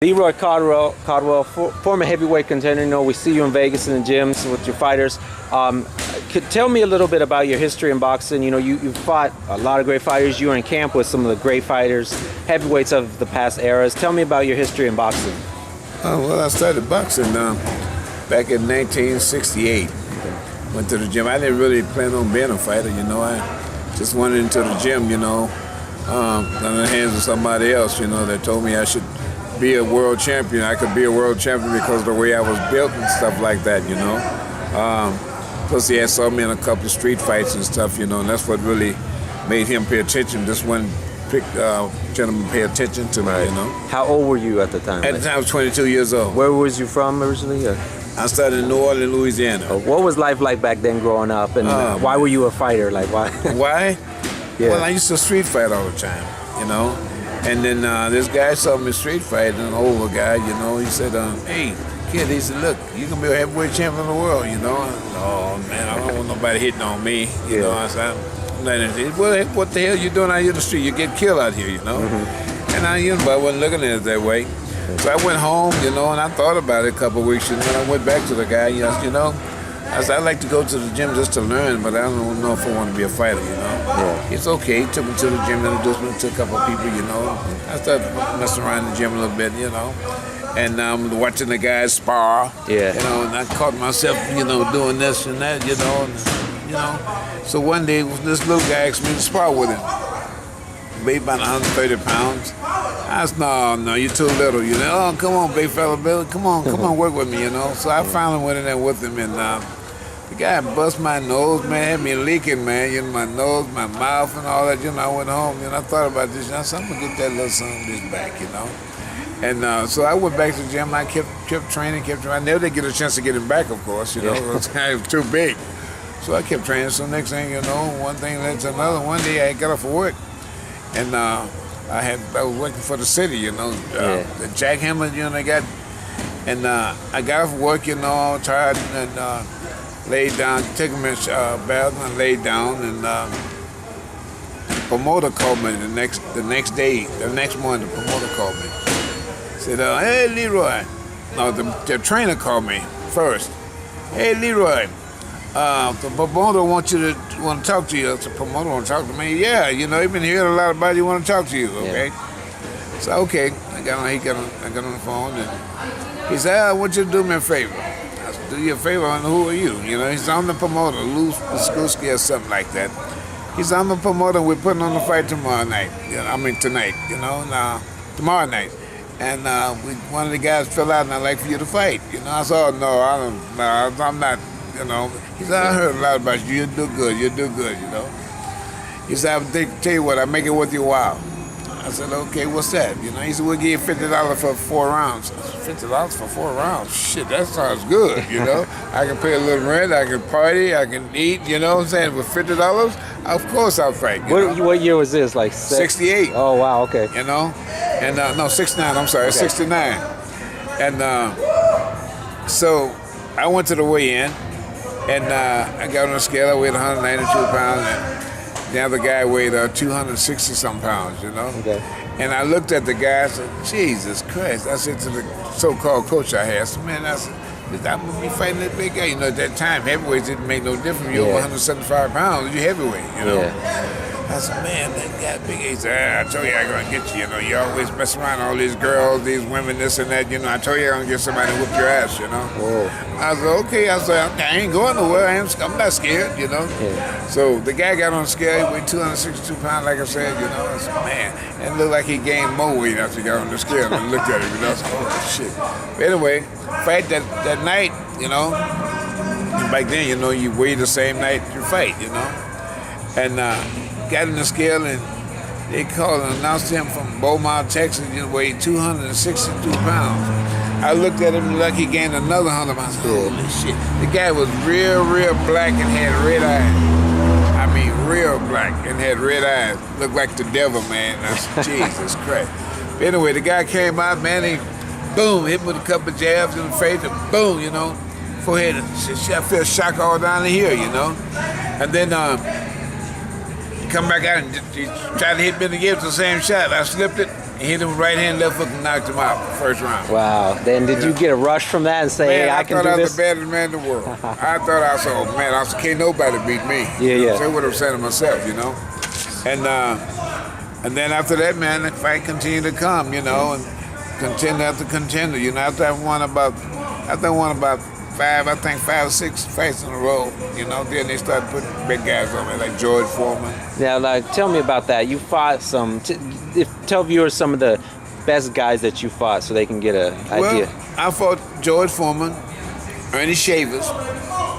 Leroy Caldwell, former heavyweight contender. You know, we see you in Vegas in the gyms with your fighters. Tell me a little bit about your history in boxing. You know, you fought a lot of great fighters. You were in camp with some of the great fighters, heavyweights of the past eras. Tell me about your history in boxing. Well, I started boxing back in 1968. Went to the gym. I didn't really plan on being a fighter, you know. I just went into the gym, you know, in the hands of somebody else, you know, that told me I should be a world champion. I could be a world champion because of the way I was built and stuff like that, you know. Plus he had saw me in a couple of street fights and stuff, you know, and that's what really made him pay attention. This one gentleman pay attention to me, you know. How old were you at the time? At the time I was 22 years old. Where was you from originally? I started in New Orleans, Louisiana. What was life like back then growing up, and why were you a fighter? Like, why? Why? Yeah. Well, I used to street fight all the time, you know. And then this guy saw me street fight, an older guy, you know. He said, hey, kid, he said, look, you can be a heavyweight champion of the world, you know. Oh, man, I don't want nobody hitting on me, you know. I said, well, what the hell you doing out here in the street? You get killed out here, you know. And I wasn't looking at it that way. So I went home, you know, and I thought about it a couple of weeks, and then I went back to the guy, you know. I said, I'd like to go to the gym just to learn, but I don't know if I want to be a fighter, you know. Yeah. It's okay. He took me to the gym, introduced me to a couple of people, you know. I started messing around in the gym a little bit, you know. And watching the guys spar, yeah. You know, and I caught myself, you know, doing this and that, you know. And, you know. So one day, this little guy asked me to spar with him. Weighed about 130 pounds. I said, no, you're too little, you know. Oh, come on, big fella, Billy, come on, work with me, you know. So I finally went in there with him, and the guy bust my nose, man, had me leaking, man, you know, my nose, my mouth, and all that. You know, I went home, and I thought about this, and I said, I'm gonna get that little son of this back, you know. And so I went back to the gym. I kept training. I never did get a chance to get him back, of course, you know. I was too big. So I kept training. So next thing you know, one thing led to another. One day I got off of work, and I was working for the city, you know, the jackhammer, you know, they got, and I got off work, you know, all tired, and laid down, took a bath, and I laid down, and the promoter called me the next morning. The promoter called me, said, "Hey, Leroy," no, the trainer called me first. "Hey, Leroy, the promoter want to talk to you." The promoter want to talk to me. Yeah, you know, he been hearing a lot about you. Want to talk to you, okay? Yeah. So okay, I got on the phone, and he said, "I want you to do me a favor." I said, "Do you a favor? And who are you?" You know, he said, "I'm the promoter, Lou Skuski or something like that." He said, "I'm the promoter. We're putting on the fight tomorrow night. You know, I mean tonight. You know, tomorrow night." And one of the guys fell out, and I'd like for you to fight. You know, I said, "Oh, no, I'm not." You know, he said, "I heard a lot about you. You do good, you know." He said, "I'll tell you what, I'll make it worth your while." I said, "Okay, what's that?" You know, he said, "We'll give you $50 for 4 rounds." I said, $50 for 4 rounds? Shit, that sounds good, you know. I can pay a little rent, I can party, I can eat, you know what I'm saying? With $50, of course I'll fight. What year was this? Like 68. Oh, wow, okay. You know? And, no, 69, I'm sorry, okay. 69. And so I went to the weigh-in. And I got on the scale, I weighed 192 pounds, and the other guy weighed 260-some pounds, you know? Okay. And I looked at the guy, I said, Jesus Christ. I said to the so-called coach I had, I said, man, I'm going to be fighting that big guy. You know, at that time, heavyweights didn't make no difference. You're over 175 pounds, you're heavyweight, you know? Yeah. I said, man, that guy big. He said, I told you I'm going to get you, you know. You always mess around all these girls, these women, this and that, you know. I told you I'm going to get somebody to whip your ass, you know. Whoa. I said, okay. I said, I ain't going nowhere. I'm not scared, you know. Yeah. So the guy got on the scale. He weighed 262 pounds, like I said, you know. I said, man, and it looked like he gained more weight after he got on the scale and looked at him, you know. I said, oh, shit. But anyway, fight that night, you know. Back then, you know, you weigh the same night you fight, you know. And got in the scale, and they called and announced him from Beaumont, Texas. He weighed 262 pounds. I looked at him like he gained another 100 pounds. I said, holy shit. The guy was real black and had red eyes. I mean, real black and had red eyes. Looked like the devil, man. I said, Jesus Christ. But anyway, the guy came out, man, he, boom, hit me with a couple of jabs in the face, and boom, you know, forehead. I feel shock all down the here, you know. And then, come back out and he tried to hit me again with the same shot. I slipped it, hit him right hand, left hook, and knocked him out first round. Wow. Then did you get a rush from that and say, Man, hey, I can do I thought I was this? the baddest man in the world. I thought I was, oh man, I said, can't nobody beat me. Yeah. That's what I'm saying to myself, And then after that, man, the fight continued to come, and contender after contender. After I won about 5 or 6 fights in a row, then they started putting big guys on me, like George Foreman. Now, tell me about that. You fought tell viewers some of the best guys that you fought so they can get an idea. Well, I fought George Foreman, Ernie Shavers,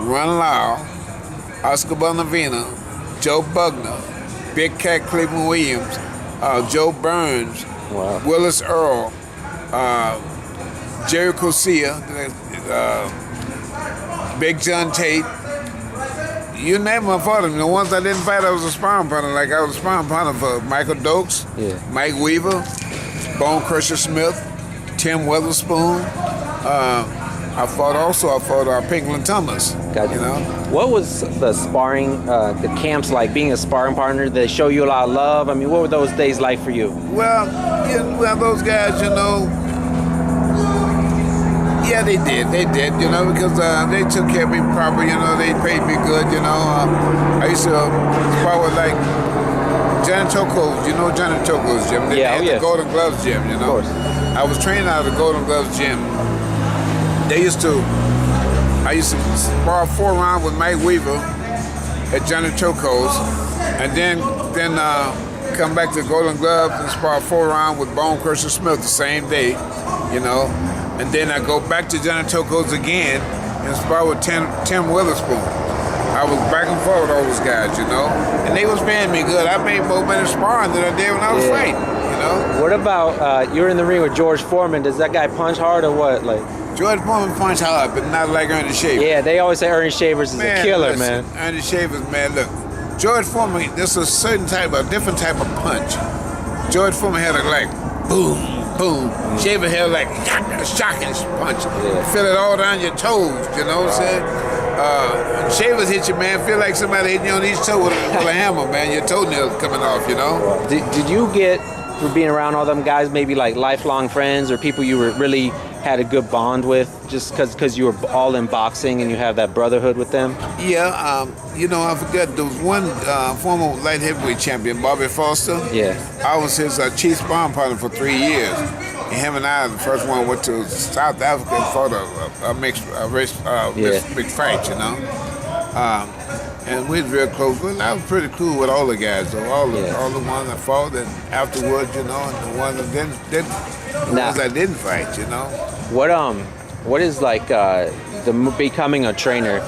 Ron Lyle, Oscar Bonavina, Joe Bugner, Big Cat Cleveland Williams, Joe Burns, Wow. Willis Earl, Jerry Cosilla, Big John Tate. You name them, I fought them. The ones I didn't fight, I was a sparring partner. Like I was a sparring partner for Michael Dokes, Mike Weaver, Bone Crusher Smith, Tim Witherspoon. I fought Pinklin Thomas. Gotcha. What was the sparring, the camps like, being a sparring partner? Did they show you a lot of love? I mean, what were those days like for you? Well, those guys, yeah, they did, because they took care of me proper, they paid me good, I used to spar with like Johnny Choco's, Johnny Choco's gym. They had the Golden Gloves gym, Of course. I was trained out of the Golden Gloves gym. I used to spar 4 rounds with Mike Weaver at Johnny Choco's, and then come back to Golden Gloves and spar 4 rounds with Bone Crusher Smith the same day, and then I go back to Johnny Choco's again and spar with Tim Witherspoon. I was back and forth with all those guys, and they was paying me good. I made more money sparring than I did when I was fighting, What about you're in the ring with George Foreman? Does that guy punch hard or what? Like George Foreman punch hard, but not like Ernie Shavers. Yeah, they always say Ernie Shavers is a killer, listen, man. Ernie Shavers, man, look. George Foreman, there's a different type of punch. George Foreman had a like boom, boom. Shaver had like a shocking punch. Feel it all down your toes, you know what I'm saying? Shavers hit you, man, feel like somebody hit you on each toe with a hammer, man. Your toenails coming off, Did you get, through being around all them guys, maybe like lifelong friends or people you were really had a good bond with, just because you were all in boxing and you have that brotherhood with them? Yeah, I forgot there was one former light heavyweight champion, Bobby Foster. Yeah. I was his chief sparring partner for 3 years. And him and I, the first one, went to South Africa and fought a mixed fight, and we was real close. But I was pretty cool with all the guys, though. All the ones I fought, and afterwards, and the ones that ones I didn't fight, What is like becoming a trainer?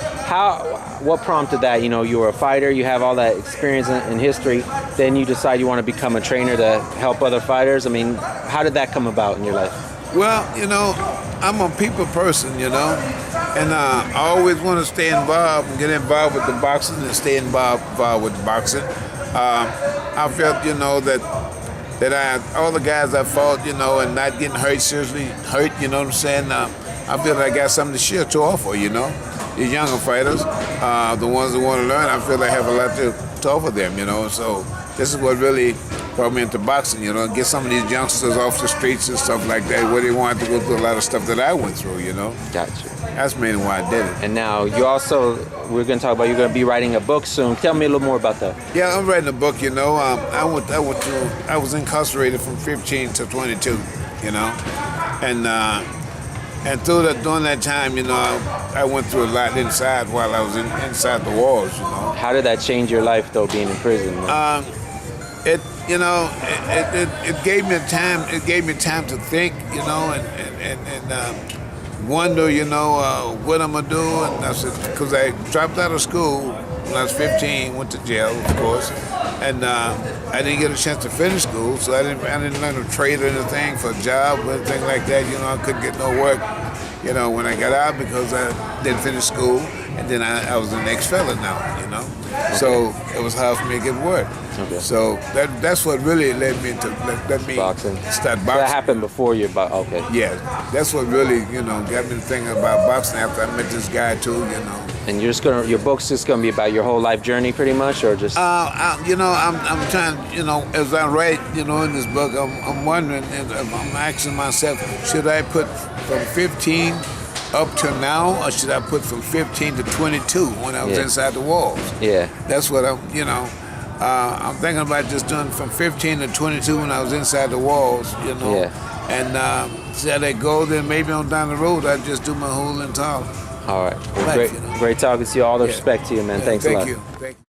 What prompted that? You were a fighter, you have all that experience in history, then you decide you want to become a trainer to help other fighters. I mean, how did that come about in your life? Well, I'm a people person, and I always want to stay involved and get involved with the boxing and stay involved with the boxing. I felt, that all the guys I fought, and not getting seriously hurt, you know what I'm saying? I feel like I got something to share to offer, These younger fighters, the ones that want to learn, I feel I have a lot to offer them, So this is what really brought me into boxing, get some of these youngsters off the streets and stuff like that, where they wanted to go through a lot of stuff that I went through, Gotcha. That's mainly why I did it. And now we're going to talk about, you're going to be writing a book soon. Tell me a little more about that. Yeah, I'm writing a book, I was incarcerated from 15 to 22, and during that time, I went through a lot inside while I was inside the walls, How did that change your life, though, being in prison? It gave me time. It gave me time to think, and wonder, what I'm gonna do. And I said, because I dropped out of school when I was 15, went to jail, of course, and I didn't get a chance to finish school, so I didn't learn to trade or anything for a job or anything like that. I couldn't get no work, when I got out because I didn't finish school, and then I was an ex-felon now, So it was hard for me to get work. Okay. So that's what really led me to let me boxing. Start boxing. So that happened before you, okay. Yeah, that's what really, got me thinking about boxing after I met this guy too, And you're just gonna, your book's just gonna be about your whole life journey, pretty much, or just? I'm trying, as I write, in this book, I'm wondering, I'm asking myself, should I put from 15 up to now, or should I put from 15 to 22 when I was inside the walls? Yeah. That's what I'm thinking about, just doing from 15 to 22 when I was inside the walls, Yeah. And see how that go, then maybe on down the road, I just do my whole entire All right. Well, life, great talking to you. All the respect to you, man. Thanks a lot. Thank you.